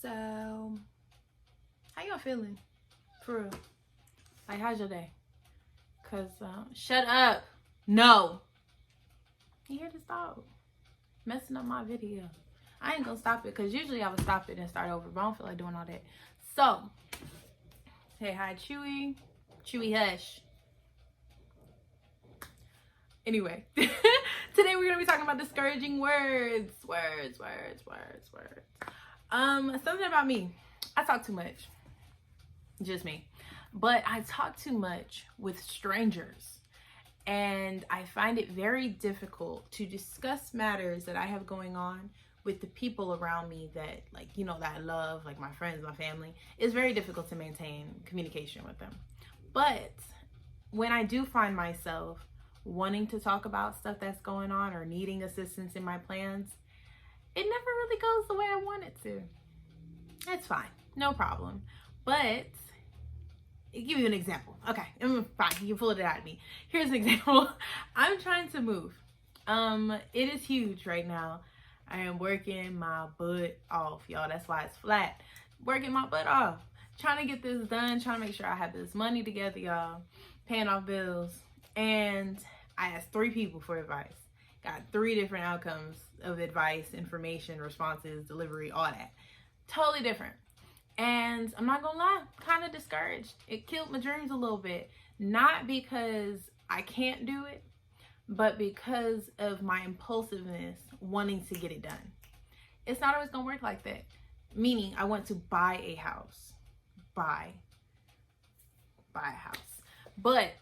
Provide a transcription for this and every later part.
So, how y'all feeling? For real. Like, how's your day? Cause, shut up. No. You hear this dog? Messing up my video. I ain't gonna stop it, because usually I would stop it and start over, but I don't feel like doing all that. So, say hi, Chewy. Chewy, hush. Anyway, today we're gonna be talking about discouraging words. Words. Something about me. I talk too much. Just me. But I talk too much with strangers. And I find it very difficult to discuss matters that I have going on with the people around me that, like, you know, that I love, like my friends, my family. It's very difficult to maintain communication with them. But when I do find myself wanting to talk about stuff that's going on or needing assistance in my plans, it never really goes the way I want it to. It's fine, no problem. But I'll give you an example. Okay, fine, you pulled it out of me. Here's an example. I'm trying to move. It is huge right now. I am working my butt off, y'all. That's why it's flat. Working my butt off. Trying to get this done, trying to make sure I have this money together, y'all. Paying off bills. And I asked 3 people for advice. Got 3 different outcomes of advice, information, responses, delivery, all that. Totally different. And I'm not gonna lie, kind of discouraged. It killed my dreams a little bit. Not because I can't do it, but because of my impulsiveness wanting to get it done. It's not always gonna work like that. Meaning, I want to buy a house. Buy a house. But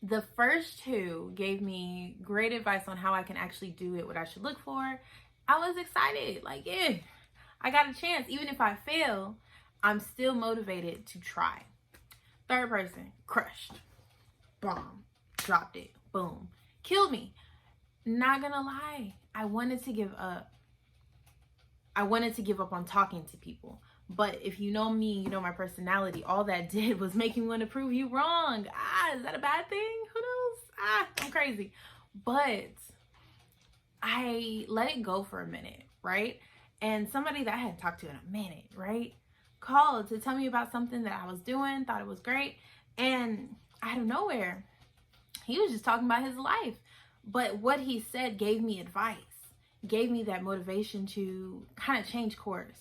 the first 2 gave me great advice on how I can actually do it, what I should look for. I was excited. Like, yeah, I got a chance. Even if I fail, I'm still motivated to try. 3rd person, crushed. Bomb. Dropped it. Boom. Killed me. Not gonna lie. I wanted to give up. I wanted to give up on talking to people. But if you know me, you know my personality, all that did was make me want to prove you wrong. Is that a bad thing? Who knows? I'm crazy. But I let it go for a minute, right? And somebody that I hadn't talked to in a minute, right, called to tell me about something that I was doing, thought it was great. And out of nowhere, he was just talking about his life. But what he said gave me advice, gave me that motivation to kind of change course,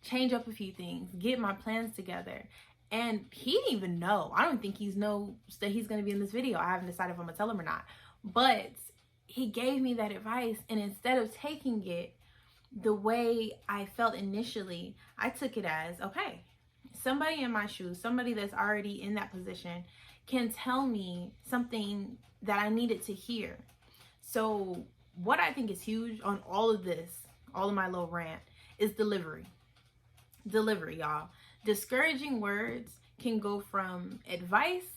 change up a few things, get my plans together. And he didn't even know. I don't think he knows that he's going to be in this video. I haven't decided if I'm going to tell him or not. But he gave me that advice. And instead of taking it the way I felt initially, I took it as, okay, somebody in my shoes, somebody that's already in that position can tell me something that I needed to hear. So what I think is huge on all of this, all of my little rant, is delivery. Delivery, y'all. Discouraging words can go from advice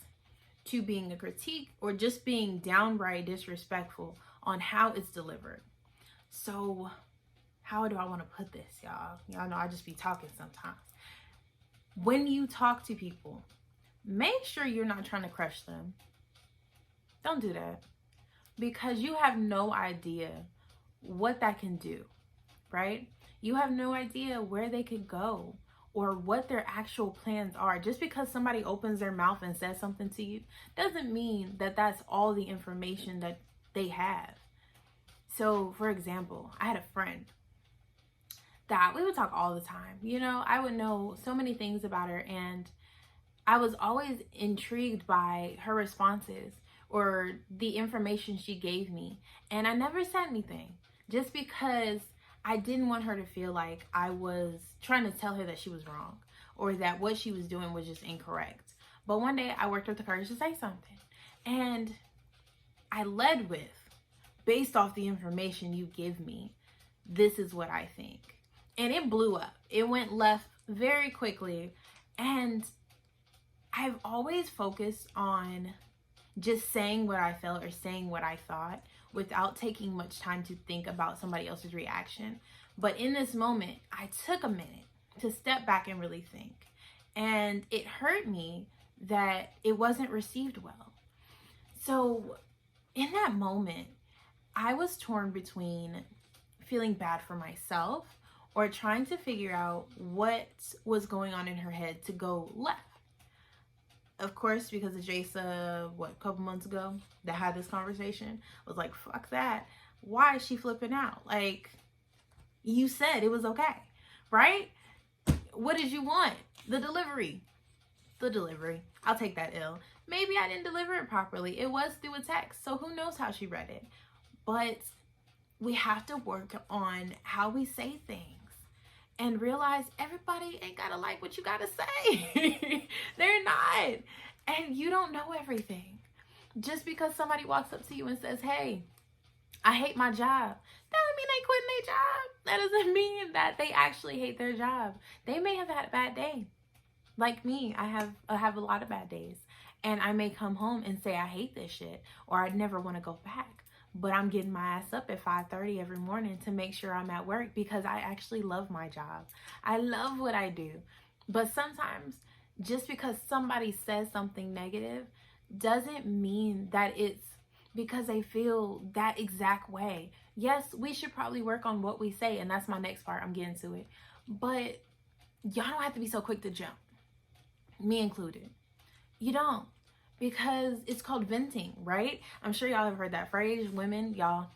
to being a critique or just being downright disrespectful on how it's delivered. So how do I want to put this, y'all? Y'all know I just be talking sometimes. When you talk to people, make sure you're not trying to crush them. Don't do that. Because you have no idea what that can do, right? You have no idea where they could go or what their actual plans are. Just because somebody opens their mouth and says something to you doesn't mean that that's all the information that they have. So, for example, I had a friend that we would talk all the time. You know, I would know so many things about her, and I was always intrigued by her responses or the information she gave me. And I never said anything just because I didn't want her to feel like I was trying to tell her that she was wrong or that what she was doing was just incorrect. But one day I worked up the courage to say something. And I led with, based off the information you give me, this is what I think. And it blew up. It went left very quickly. And I've always focused on just saying what I felt or saying what I thought without taking much time to think about somebody else's reaction. But in this moment, I took a minute to step back and really think. And it hurt me that it wasn't received well. So in that moment, I was torn between feeling bad for myself or trying to figure out what was going on in her head to go left. Of course, because of Jasa, a couple months ago, that had this conversation, was like, fuck that. Why is she flipping out? Like, you said it was okay, right? What did you want? The delivery. I'll take that L. Maybe I didn't deliver it properly. It was through a text, so who knows how she read it. But we have to work on how we say things and realize everybody ain't gotta like what you gotta say. They're not. And you don't know everything. Just because somebody walks up to you and says, hey, I hate my job, that doesn't mean they quitting their job. That doesn't mean that they actually hate their job. They may have had a bad day. Like me, I have a lot of bad days. And I may come home and say I hate this shit, or I'd never want to go back. But I'm getting my ass up at 5:30 every morning to make sure I'm at work because I actually love my job. I love what I do. But sometimes just because somebody says something negative doesn't mean that it's because they feel that exact way. Yes, we should probably work on what we say, and that's my next part. I'm getting to it. But y'all don't have to be so quick to jump. Me included. You don't. Because it's called venting, right? I'm sure y'all have heard that phrase. Women, y'all,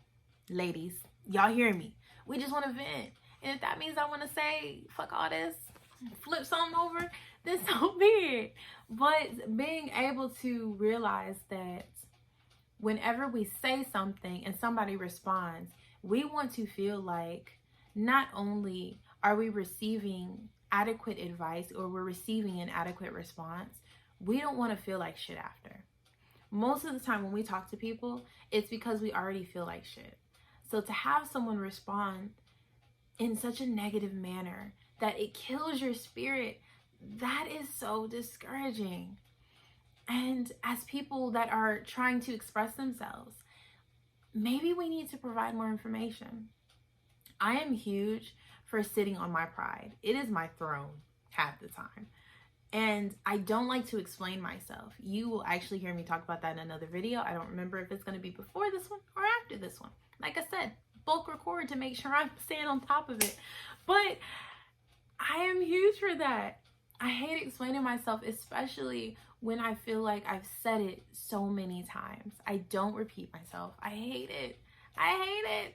ladies, y'all hear me. We just want to vent. And if that means I want to say, fuck all this, flip something over, then so be it. But being able to realize that whenever we say something and somebody responds, we want to feel like not only are we receiving adequate advice or we're receiving an adequate response, we don't want to feel like shit after. Most of the time when we talk to people, it's because we already feel like shit. So to have someone respond in such a negative manner that it kills your spirit, that is so discouraging. And as people that are trying to express themselves, maybe we need to provide more information. I am huge for sitting on my pride. It is my throne half the time. And I don't like to explain myself. You will actually hear me talk about that in another video. I don't remember if it's going to be before this one or after this one. Like I said, bulk record to make sure I'm staying on top of it. But I am huge for that. I hate explaining myself, especially when I feel like I've said it so many times. I don't repeat myself. I hate it.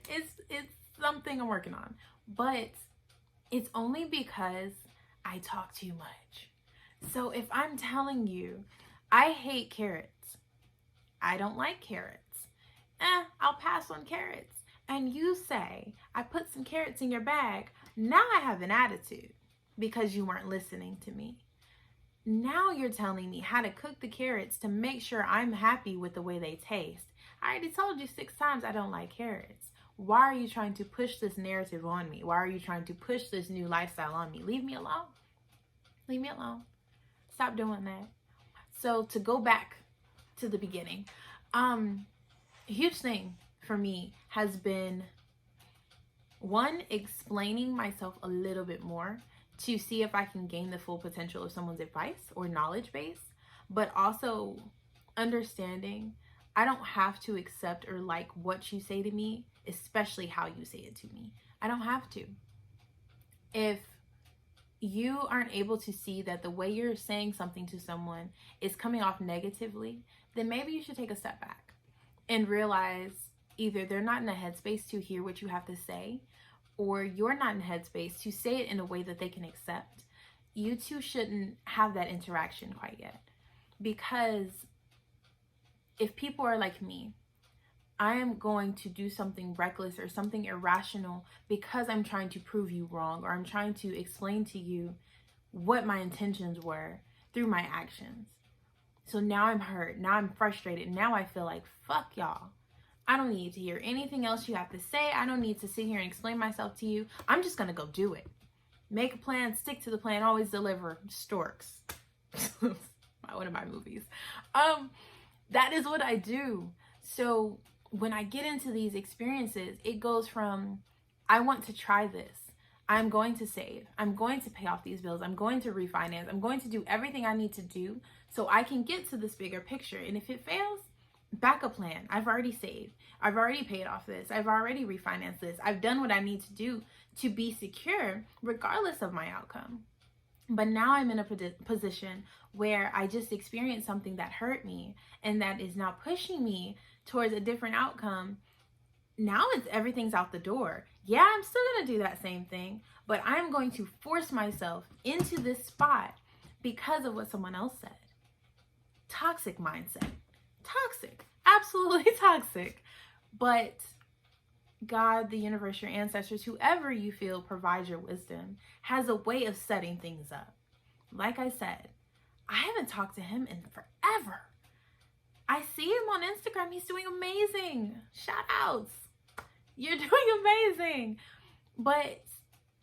It's something I'm working on. But it's only because I talk too much. So if I'm telling you, I hate carrots, I don't like carrots, I'll pass on carrots. And you say, I put some carrots in your bag, now I have an attitude because you weren't listening to me. Now you're telling me how to cook the carrots to make sure I'm happy with the way they taste. I already told you 6 times I don't like carrots. Why are you trying to push this narrative on me? Why are you trying to push this new lifestyle on me? Leave me alone. Leave me alone. Stop doing that. So to go back to the beginning, a huge thing for me has been, one, explaining myself a little bit more to see if I can gain the full potential of someone's advice or knowledge base, but also understanding I don't have to accept or like what you say to me, especially how you say it to me. I don't have to. If you aren't able to see that the way you're saying something to someone is coming off negatively, then maybe you should take a step back and realize either they're not in a headspace to hear what you have to say, or you're not in a headspace to say it in a way that they can accept. You two shouldn't have that interaction quite yet. Because if people are like me, I am going to do something reckless or something irrational because I'm trying to prove you wrong, or I'm trying to explain to you what my intentions were through my actions. So now I'm hurt. Now I'm frustrated. Now I feel like, fuck y'all. I don't need to hear anything else you have to say. I don't need to sit here and explain myself to you. I'm just going to go do it. Make a plan, stick to the plan, always deliver. Storks. One of my movies. That is what I do. So when I get into these experiences, it goes from, I want to try this. I'm going to save. I'm going to pay off these bills. I'm going to refinance. I'm going to do everything I need to do so I can get to this bigger picture. And if it fails, backup plan. I've already saved. I've already paid off this. I've already refinanced this. I've done what I need to do to be secure regardless of my outcome. But now I'm in a position where I just experienced something that hurt me and that is now pushing me towards a different outcome. Now everything's out the door. Yeah, I'm still going to do that same thing, but I'm going to force myself into this spot because of what someone else said. Toxic mindset. Toxic. Absolutely toxic. But God, the universe, your ancestors, whoever you feel provides your wisdom, has a way of setting things up. Like I said, I haven't talked to him in forever. I see him on Instagram. He's doing amazing. Shout outs. You're doing amazing. But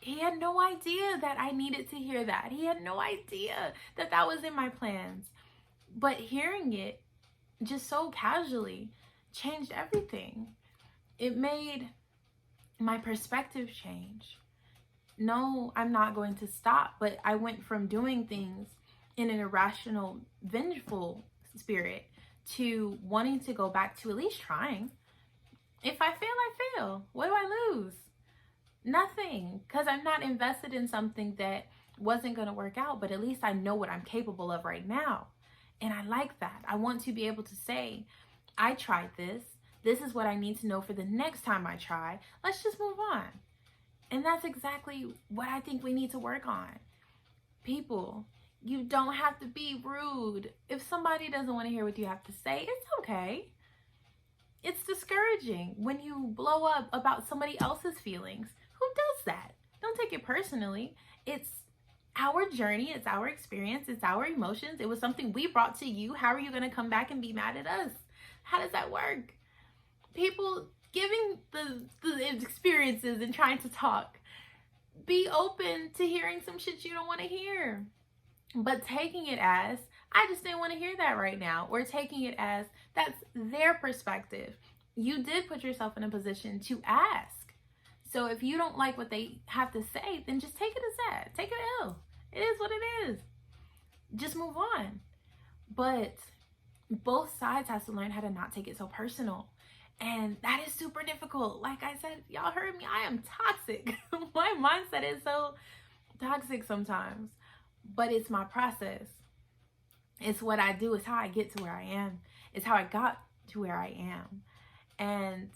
he had no idea that I needed to hear that. He had no idea that that was in my plans. But hearing it just so casually changed everything. It made my perspective change. No, I'm not going to stop. But I went from doing things in an irrational, vengeful spirit to wanting to go back to at least trying. If I fail, I fail. What do I lose? Nothing. Because I'm not invested in something that wasn't going to work out. But at least I know what I'm capable of right now. And I like that. I want to be able to say, I tried this. This is what I need to know for the next time I try. Let's just move on. And that's exactly what I think we need to work on. People, you don't have to be rude. If somebody doesn't want to hear what you have to say, it's okay. It's discouraging when you blow up about somebody else's feelings. Who does that? Don't take it personally. It's our journey. It's our experience. It's our emotions. It was something we brought to you. How are you going to come back and be mad at us? How does that work? People giving the experiences and trying to talk. Be open to hearing some shit you don't want to hear. But taking it as, I just didn't want to hear that right now. Or taking it as, that's their perspective. You did put yourself in a position to ask. So if you don't like what they have to say, then just take it as that. Take it ill. It is what it is. Just move on. But both sides have to learn how to not take it so personal. And that is super difficult. Like I said, y'all heard me. I am toxic. My mindset is so toxic sometimes. But it's my process. It's what I do. It's how I get to where I am. It's how I got to where I am. And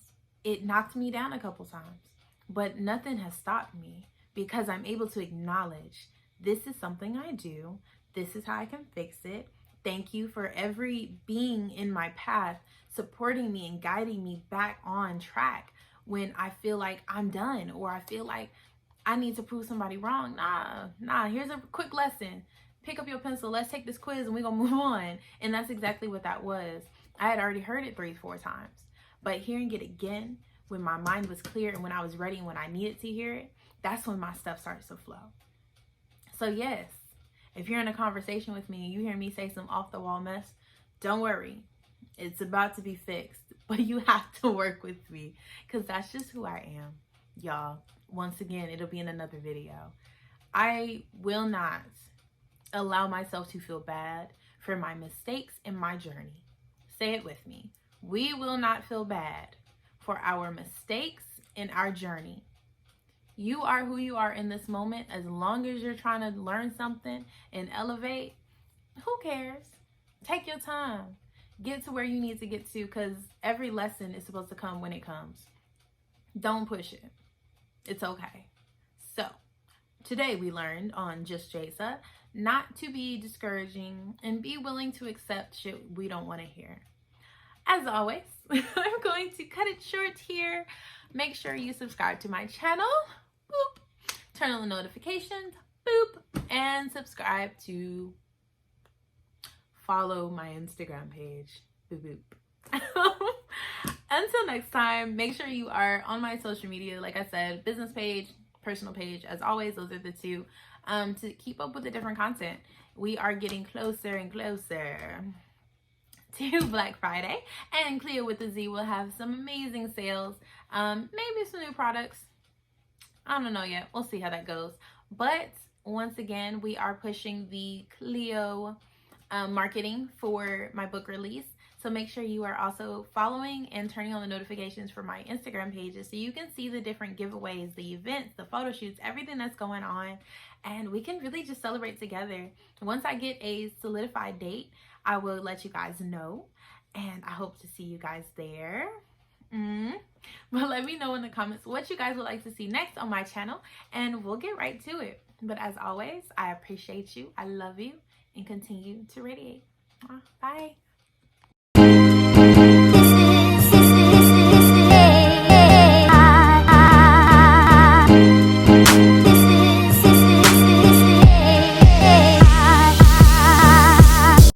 it knocked me down a couple times. But nothing has stopped me because I'm able to acknowledge this is something I do. This is how I can fix it. Thank you for every being in my path supporting me and guiding me back on track when I feel like I'm done or I feel like I need to prove somebody wrong. Nah, here's a quick lesson. Pick up your pencil. Let's take this quiz and we're going to move on. And that's exactly what that was. I had already heard it 3-4 times. But hearing it again, when my mind was clear and when I was ready and when I needed to hear it, that's when my stuff starts to flow. So yes, if you're in a conversation with me and you hear me say some off the wall mess, don't worry. It's about to be fixed. But you have to work with me because that's just who I am. Y'all, once again, it'll be in another video. I will not allow myself to feel bad for my mistakes in my journey. Say it with me. We will not feel bad for our mistakes in our journey. You are who you are in this moment. As long as you're trying to learn something and elevate, who cares? Take your time. Get to where you need to get to because every lesson is supposed to come when it comes. Don't push it. It's okay. So, today we learned on Just Jasa not to be discouraging and be willing to accept shit we don't want to hear. As always, I'm going to cut it short here. Make sure you subscribe to my channel. Boop. Turn on the notifications. Boop. And subscribe to follow my Instagram page. Boop, boop. Until next time, make sure you are on my social media. Like I said, business page, personal page. As always, those are the two. To keep up with the different content. We are getting closer and closer to Black Friday, and Cleo with the Z will have some amazing sales, maybe some new products. I don't know yet. We'll see how that goes. But once again, we are pushing the Cleo marketing for my book release. So make sure you are also following and turning on the notifications for my Instagram pages so you can see the different giveaways, the events, the photo shoots, everything that's going on. And we can really just celebrate together. Once I get a solidified date, I will let you guys know. And I hope to see you guys there. But let me know in the comments what you guys would like to see next on my channel, and we'll get right to it. But as always, I appreciate you, I love you, and continue to radiate. Bye.